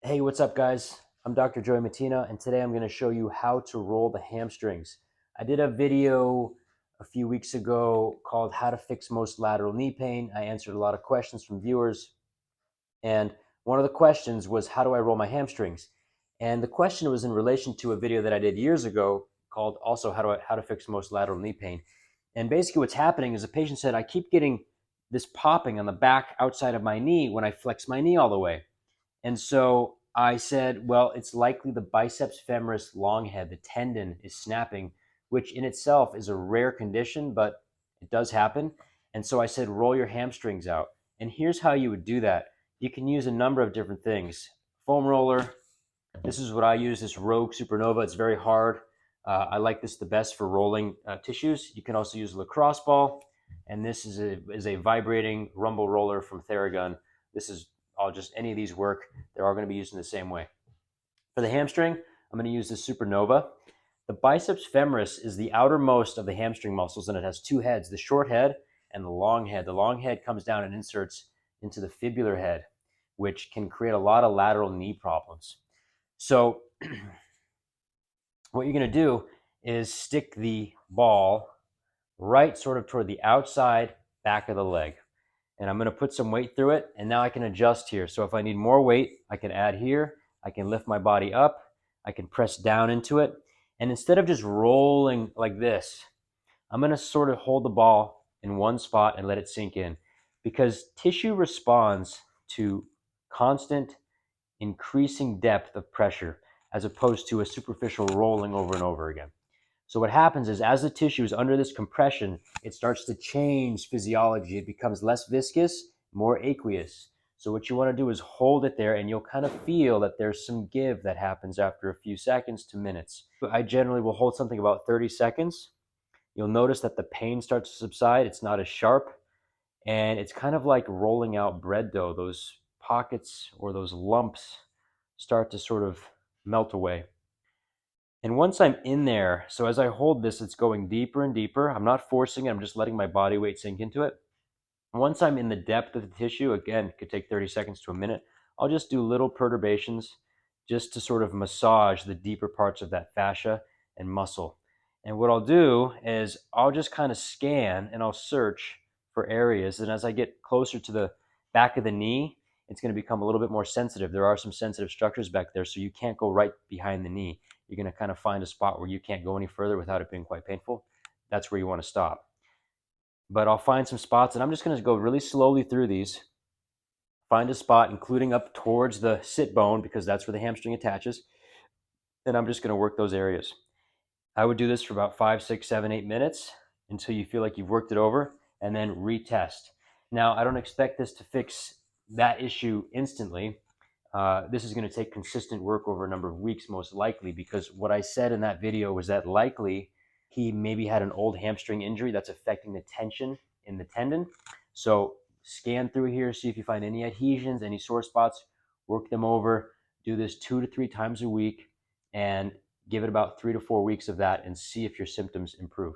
Hey, what's up, guys? I'm Dr. Joey Matina, and today I'm going to show you how to roll the hamstrings. I did a video a few weeks ago called How to Fix Most Lateral Knee Pain. I answered a lot of questions from viewers, and one of the questions was, how do I roll my hamstrings? And the question was in relation to a video that I did years ago called also How to Fix Most Lateral Knee Pain. And basically what's happening is the patient said, I keep getting this popping on the back outside of my knee when I flex my knee all the way. And so I said, well, it's likely the biceps femoris long head, the tendon is snapping, which in itself is a rare condition, but it does happen. And so I said, roll your hamstrings out. And here's how you would do that. You can use a number of different things. Foam roller, this is what I use, this Rogue Supernova. It's very hard. I like this the best for rolling tissues. You can also use a lacrosse ball. And this is a vibrating rumble roller from Theragun. This is any of these work. They're all going to be used in the same way. For the hamstring, I'm going to use this Supernova. The biceps femoris is the outermost of the hamstring muscles, and it has two heads, the short head and the long head. The long head comes down and inserts into the fibular head, which can create a lot of lateral knee problems. So what you're going to do is stick the ball right sort of toward the outside back of the leg. And I'm going to put some weight through it, and now I can adjust here. So if I need more weight, I can add here. I can lift my body up. I can press down into it. And instead of just rolling like this, I'm going to sort of hold the ball in one spot and let it sink in, because tissue responds to constant increasing depth of pressure as opposed to a superficial rolling over and over again. So what happens is, as the tissue is under this compression, it starts to change physiology. It becomes less viscous, more aqueous. So what you want to do is hold it there, and you'll kind of feel that there's some give that happens after a few seconds to minutes. I generally will hold something about 30 seconds. You'll notice that the pain starts to subside. It's not as sharp, and it's kind of like rolling out bread dough. Those pockets or those lumps start to sort of melt away. And once I'm in there, so as I hold this, it's going deeper and deeper. I'm not forcing it, I'm just letting my body weight sink into it. Once I'm in the depth of the tissue, again, it could take 30 seconds to a minute, I'll just do little perturbations just to sort of massage the deeper parts of that fascia and muscle. And what I'll do is I'll just kind of scan and I'll search for areas. And as I get closer to the back of the knee, it's going to become a little bit more sensitive. There are some sensitive structures back there, so you can't go right behind the knee. You're going to kind of find a spot where you can't go any further without it being quite painful. That's where you want to stop. But I'll find some spots, and I'm just going to go really slowly through these. Find a spot, including up towards the sit bone, because that's where the hamstring attaches. And I'm just going to work those areas. I would do this for about 5, 6, 7, 8 minutes until you feel like you've worked it over, and then retest. Now, I don't expect this to fix that issue instantly. This is going to take consistent work over a number of weeks, most likely, because what I said in that video was that likely he maybe had an old hamstring injury that's affecting the tension in the tendon. So scan through here, see if you find any adhesions, any sore spots, work them over. Do this 2 to 3 times a week, and give it about 3 to 4 weeks of that and see if your symptoms improve.